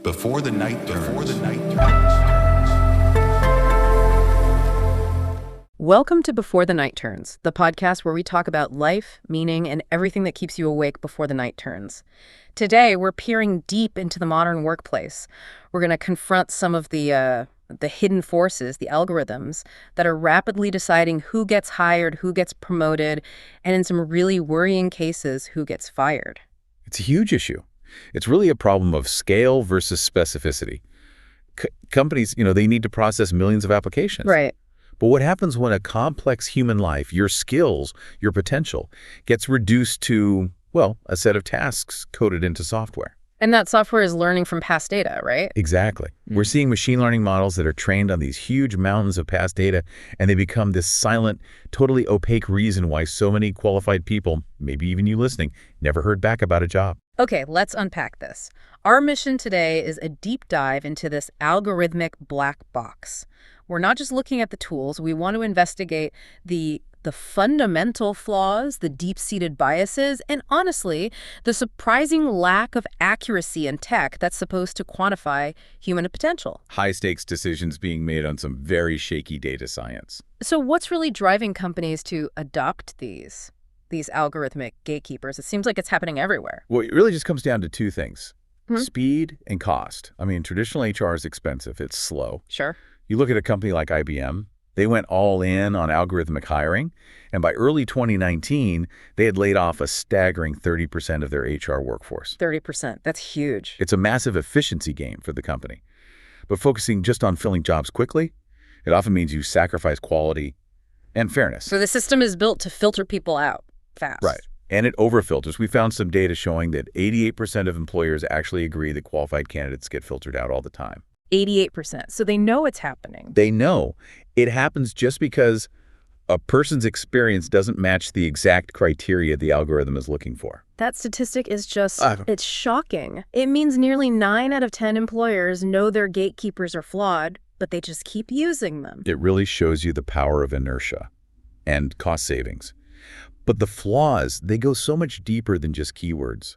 Before the night turns. Welcome to Before the Night Turns, the podcast where we talk about life, meaning, and everything that keeps you awake before the night turns. Today, we're peering deep into the modern workplace. We're going to confront some of the hidden forces, the algorithms, that are rapidly deciding who gets hired, who gets promoted, and in some really worrying cases, who gets fired. It's a huge issue. It's really a problem of scale versus specificity. Companies, they need to process millions of applications. Right. But what happens when a complex human life, your skills, your potential, gets reduced to, a set of tasks coded into software? And that software is learning from past data, right? Exactly. We're seeing machine learning models that are trained on these huge mountains of past data, and they become this silent, totally opaque reason why so many qualified people, maybe even you listening, never heard back about a job. Okay, let's unpack this. Our mission today is a deep dive into this algorithmic black box. We're not just looking at the tools. We want to investigate the fundamental flaws, the deep-seated biases, and honestly, the surprising lack of accuracy in tech that's supposed to quantify human potential. High-stakes decisions being made on some very shaky data science. So what's really driving companies to adopt these algorithmic gatekeepers? It seems like it's happening everywhere. Well, it really just comes down to two things. Speed and cost. I mean, traditional HR is expensive. It's slow. Sure. You look at a company like IBM, they went all in on algorithmic hiring, and by early 2019, they had laid off a staggering 30% of their HR workforce. 30%. That's huge. It's a massive efficiency gain for the company. But focusing just on filling jobs quickly, it often means you sacrifice quality and fairness. So the system is built to filter people out fast. Right. And it overfilters. We found some data showing that 88% of employers actually agree that qualified candidates get filtered out all the time. 88%. So they know it's happening. They know. It happens just because a person's experience doesn't match the exact criteria the algorithm is looking for. That statistic is just, it's shocking. It means nearly 9 out of 10 employers know their gatekeepers are flawed, but they just keep using them. It really shows you the power of inertia and cost savings. But the flaws, they go so much deeper than just keywords.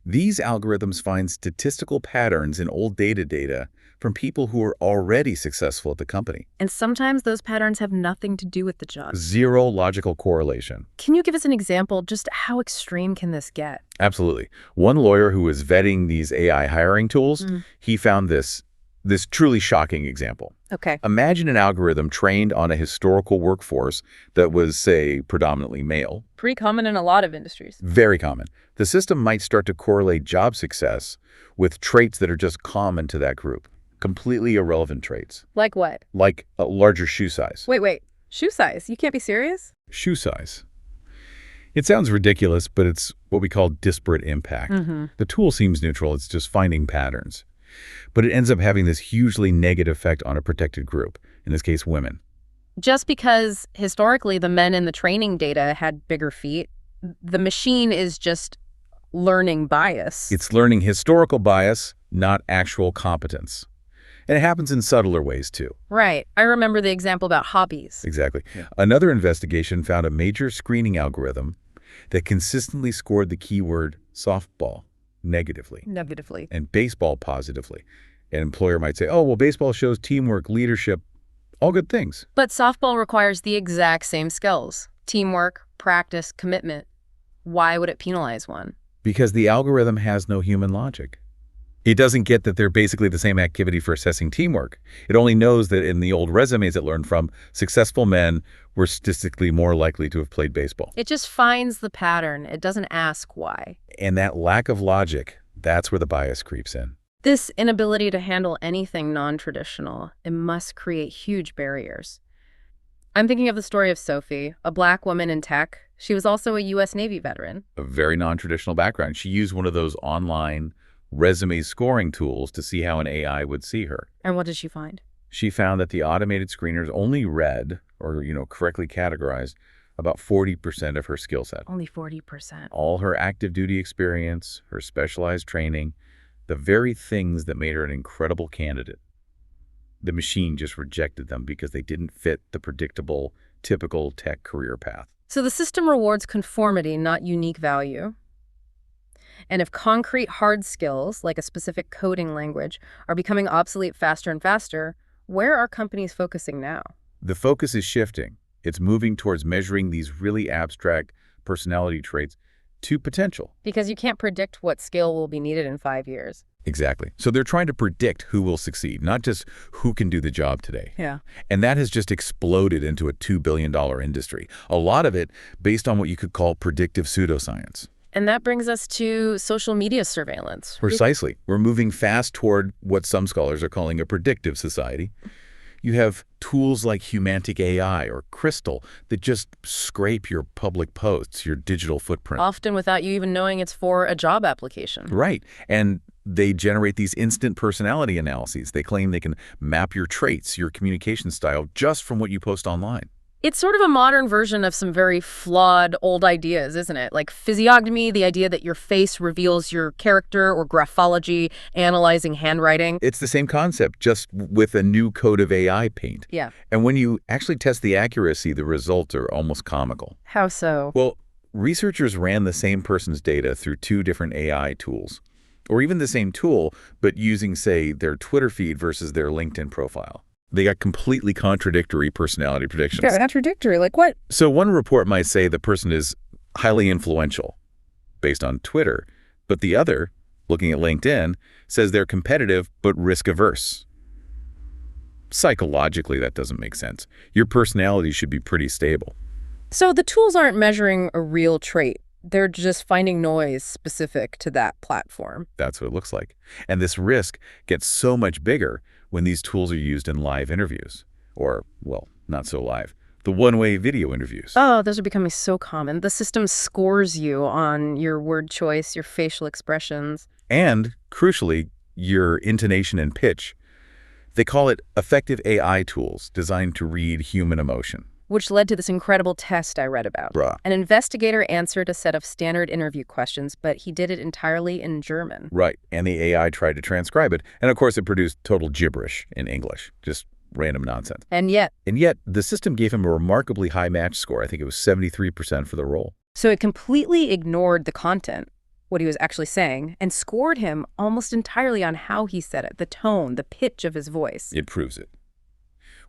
These algorithms find statistical patterns in old data from people who are already successful at the company. And sometimes those patterns have nothing to do with the job. Zero logical correlation. Can you give us an example? Just how extreme can this get? Absolutely. One lawyer who was vetting these AI hiring tools, he found this truly shocking example. Okay. Imagine an algorithm trained on a historical workforce that was, say, predominantly male. Pretty common in a lot of industries. Very common. The system might start to correlate job success with traits that are just common to that group. Completely irrelevant traits. Like what? Like a larger shoe size. Wait. Shoe size? You can't be serious? Shoe size. It sounds ridiculous, but it's what we call disparate impact. The tool seems neutral. It's just finding patterns. But it ends up having this hugely negative effect on a protected group, in this case, women. Just because historically the men in the training data had bigger feet, the machine is just learning bias. It's learning historical bias, not actual competence. And it happens in subtler ways, too. Right. I remember the example about hobbies. Exactly. Yeah. Another investigation found a major screening algorithm that consistently scored the keyword softball negatively. And baseball positively. An employer might say, baseball shows teamwork, leadership, all good things. But softball requires the exact same skills. Teamwork, practice, commitment. Why would it penalize one? Because the algorithm has no human logic. It doesn't get that they're basically the same activity for assessing teamwork. It only knows that in the old resumes it learned from, successful men were statistically more likely to have played baseball. It just finds the pattern. It doesn't ask why. And that lack of logic, that's where the bias creeps in. This inability to handle anything non-traditional, it must create huge barriers. I'm thinking of the story of Sophie, a Black woman in tech. She was also a U.S. Navy veteran. A very non-traditional background. She used one of those online resume scoring tools to see how an AI would see her. And what did she find? She found that the automated screeners only read, or correctly categorized, about 40% of her skill set. Only 40%. All her active duty experience, her specialized training, the very things that made her an incredible candidate. The machine just rejected them because they didn't fit the predictable, typical tech career path. So the system rewards conformity, not unique value. And if concrete hard skills, like a specific coding language, are becoming obsolete faster and faster, where are companies focusing now? The focus is shifting. It's moving towards measuring these really abstract personality traits to potential. Because you can't predict what skill will be needed in 5 years. Exactly. So they're trying to predict who will succeed, not just who can do the job today. Yeah. And that has just exploded into a $2 billion industry. A lot of it based on what you could call predictive pseudoscience. And that brings us to social media surveillance. Precisely. We're moving fast toward what some scholars are calling a predictive society. You have tools like Humantic AI or Crystal that just scrape your public posts, your digital footprint. Often without you even knowing it's for a job application. Right. And they generate these instant personality analyses. They claim they can map your traits, your communication style, just from what you post online. It's sort of a modern version of some very flawed old ideas, isn't it? Like physiognomy, the idea that your face reveals your character, or graphology, analyzing handwriting. It's the same concept, just with a new coat of AI paint. Yeah. And when you actually test the accuracy, the results are almost comical. How so? Well, researchers ran the same person's data through 2 different AI tools, or even the same tool, but using, say, their Twitter feed versus their LinkedIn profile. They got completely contradictory personality predictions. Yeah, contradictory. Like what? So one report might say the person is highly influential based on Twitter, but the other, looking at LinkedIn, says they're competitive but risk-averse. Psychologically, that doesn't make sense. Your personality should be pretty stable. So the tools aren't measuring a real trait. They're just finding noise specific to that platform. That's what it looks like. And this risk gets so much bigger when these tools are used in live interviews. Or, well, not so live. The one-way video interviews. Oh, those are becoming so common. The system scores you on your word choice, your facial expressions. And, crucially, your intonation and pitch. They call it effective AI tools designed to read human emotion. Which led to this incredible test I read about. Bruh. An investigator answered a set of standard interview questions, but he did it entirely in German. Right, and the AI tried to transcribe it, and of course it produced total gibberish in English, just random nonsense. And yet, the system gave him a remarkably high match score. I think it was 73% for the role. So it completely ignored the content, what he was actually saying, and scored him almost entirely on how he said it, the tone, the pitch of his voice. It proves it.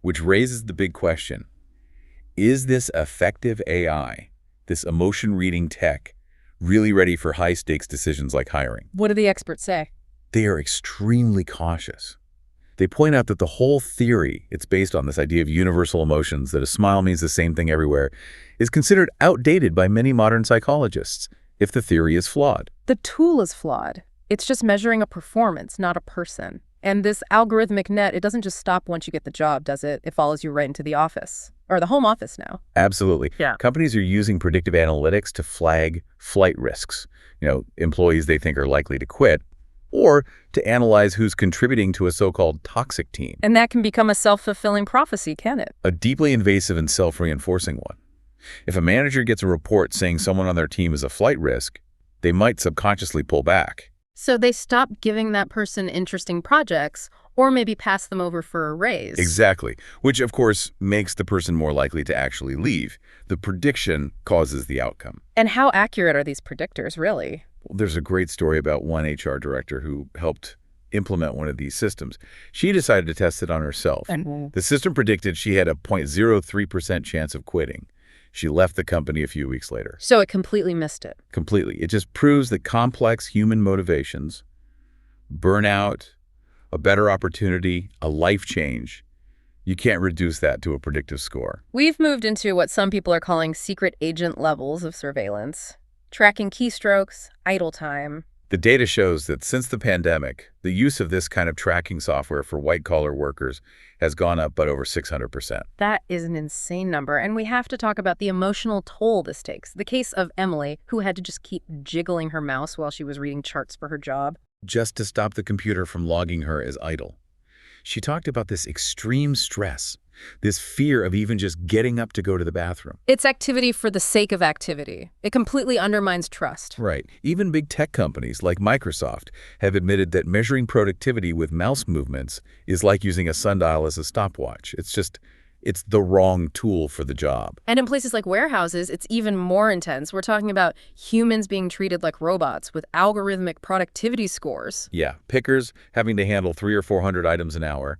Which raises the big question. Is this effective AI, this emotion-reading tech, really ready for high-stakes decisions like hiring? What do the experts say? They are extremely cautious. They point out that the whole theory, it's based on this idea of universal emotions, that a smile means the same thing everywhere, is considered outdated by many modern psychologists if the theory is flawed. The tool is flawed. It's just measuring a performance, not a person. And this algorithmic net, it doesn't just stop once you get the job, does it? It follows you right into the office. Or the home office now. Absolutely. Yeah. Companies are using predictive analytics to flag flight risks. Employees they think are likely to quit, or to analyze who's contributing to a so-called toxic team. And that can become a self-fulfilling prophecy, can it? A deeply invasive and self-reinforcing one. If a manager gets a report saying someone on their team is a flight risk, they might subconsciously pull back. So they stop giving that person interesting projects, or maybe pass them over for a raise. Exactly, which of course makes the person more likely to actually leave. The prediction causes the outcome. And how accurate are these predictors, really? Well, there's a great story about one HR director who helped implement one of these systems. She decided to test it on herself. And the system predicted she had a 0.03% chance of quitting. She left the company a few weeks later. So it completely missed it. Completely. It just proves that complex human motivations, burnout, a better opportunity, a life change, you can't reduce that to a predictive score. We've moved into what some people are calling secret agent levels of surveillance, tracking keystrokes, idle time. The data shows that since the pandemic, the use of this kind of tracking software for white-collar workers has gone up by over 600%. That is an insane number, and we have to talk about the emotional toll this takes. The case of Emily, who had to just keep jiggling her mouse while she was reading charts for her job. Just to stop the computer from logging her as idle. She talked about this extreme stress, this fear of even just getting up to go to the bathroom. It's activity for the sake of activity. It completely undermines trust. Right. Even big tech companies like Microsoft have admitted that measuring productivity with mouse movements is like using a sundial as a stopwatch. It's just It's the wrong tool for the job. And in places like warehouses, it's even more intense. We're talking about humans being treated like robots with algorithmic productivity scores. Yeah, pickers having to handle 300 or 400 items an hour.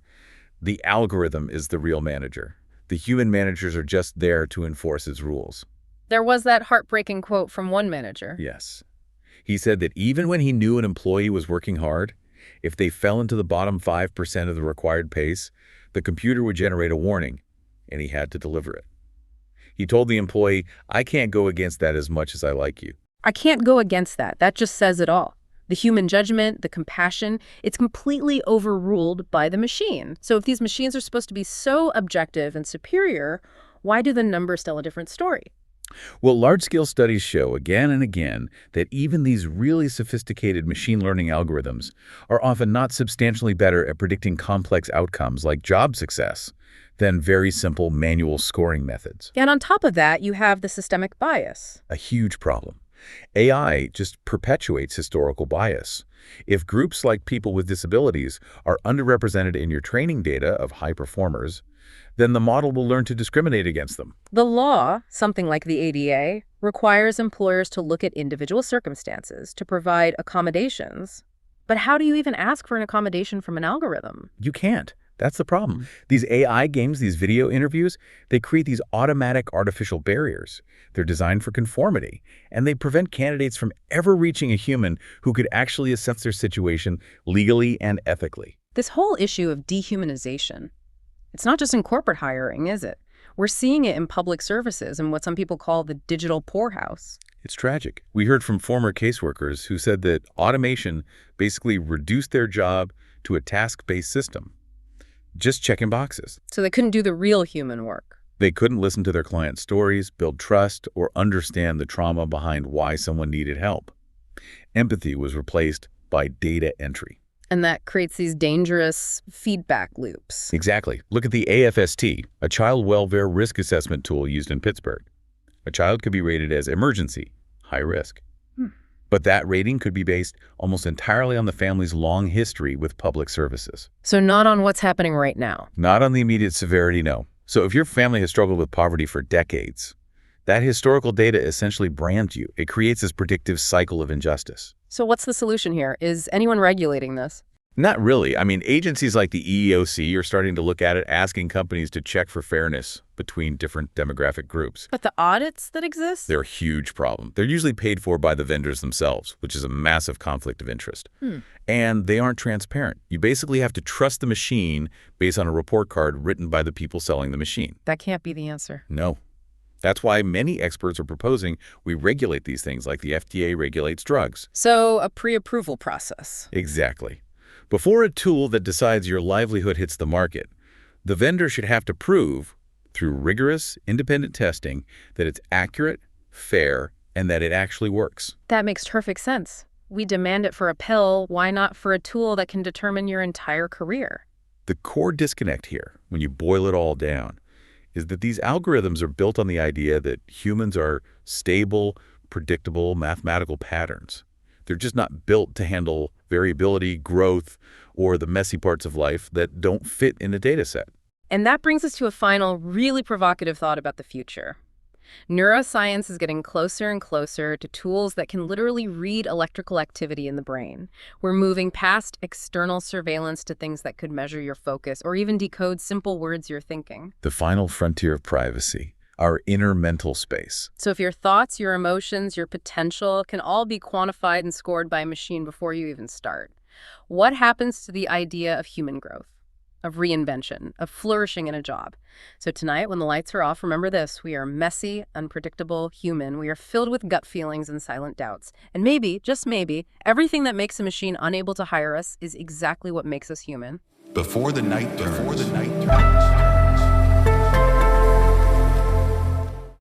The algorithm is the real manager. The human managers are just there to enforce its rules. There was that heartbreaking quote from one manager. Yes. He said that even when he knew an employee was working hard, if they fell into the bottom 5% of the required pace, the computer would generate a warning, and he had to deliver it. He told the employee, "I can't go against that as much as I like you." I can't go against that. That just says it all. The human judgment, the compassion, it's completely overruled by the machine. So if these machines are supposed to be so objective and superior, why do the numbers tell a different story? Well, large-scale studies show again and again that even these really sophisticated machine learning algorithms are often not substantially better at predicting complex outcomes like job success than very simple manual scoring methods. And on top of that, you have the systemic bias. A huge problem. AI just perpetuates historical bias. If groups like people with disabilities are underrepresented in your training data of high performers, then the model will learn to discriminate against them. The law, something like the ADA, requires employers to look at individual circumstances to provide accommodations. But how do you even ask for an accommodation from an algorithm? You can't. That's the problem. These AI games, these video interviews, they create these automatic artificial barriers. They're designed for conformity, and they prevent candidates from ever reaching a human who could actually assess their situation legally and ethically. This whole issue of dehumanization, it's not just in corporate hiring, is it? We're seeing it in public services and what some people call the digital poorhouse. It's tragic. We heard from former caseworkers who said that automation basically reduced their job to a task-based system. Just checking boxes. So they couldn't do the real human work. They couldn't listen to their clients' stories, build trust, or understand the trauma behind why someone needed help. Empathy was replaced by data entry. And that creates these dangerous feedback loops. Exactly. Look at the AFST, a child welfare risk assessment tool used in Pittsburgh. A child could be rated as emergency, high risk. But that rating could be based almost entirely on the family's long history with public services. So not on what's happening right now. Not on the immediate severity, no. So if your family has struggled with poverty for decades, that historical data essentially brands you. It creates this predictive cycle of injustice. So what's the solution here? Is anyone regulating this? Not really. I mean, agencies like the EEOC are starting to look at it, asking companies to check for fairness between different demographic groups. But the audits that exist? They're a huge problem. They're usually paid for by the vendors themselves, which is a massive conflict of interest. And they aren't transparent. You basically have to trust the machine based on a report card written by the people selling the machine. That can't be the answer. No. That's why many experts are proposing we regulate these things like the FDA regulates drugs. So a pre-approval process. Exactly. Before a tool that decides your livelihood hits the market, the vendor should have to prove, through rigorous, independent testing, that it's accurate, fair, and that it actually works. That makes perfect sense. We demand it for a pill, why not for a tool that can determine your entire career? The core disconnect here, when you boil it all down, is that these algorithms are built on the idea that humans are stable, predictable mathematical patterns. They're just not built to handle variability, growth, or the messy parts of life that don't fit in a data set. And that brings us to a final, really provocative thought about the future. Neuroscience is getting closer and closer to tools that can literally read electrical activity in the brain. We're moving past external surveillance to things that could measure your focus or even decode simple words you're thinking. The final frontier of privacy, our inner mental space. So if your thoughts, your emotions, your potential can all be quantified and scored by a machine before you even start, what happens to the idea of human growth, of reinvention, of flourishing in a job? So tonight, when the lights are off, remember this: we are messy, unpredictable, human. We are filled with gut feelings and silent doubts. And maybe, just maybe, everything that makes a machine unable to hire us is exactly what makes us human. Before the night turns.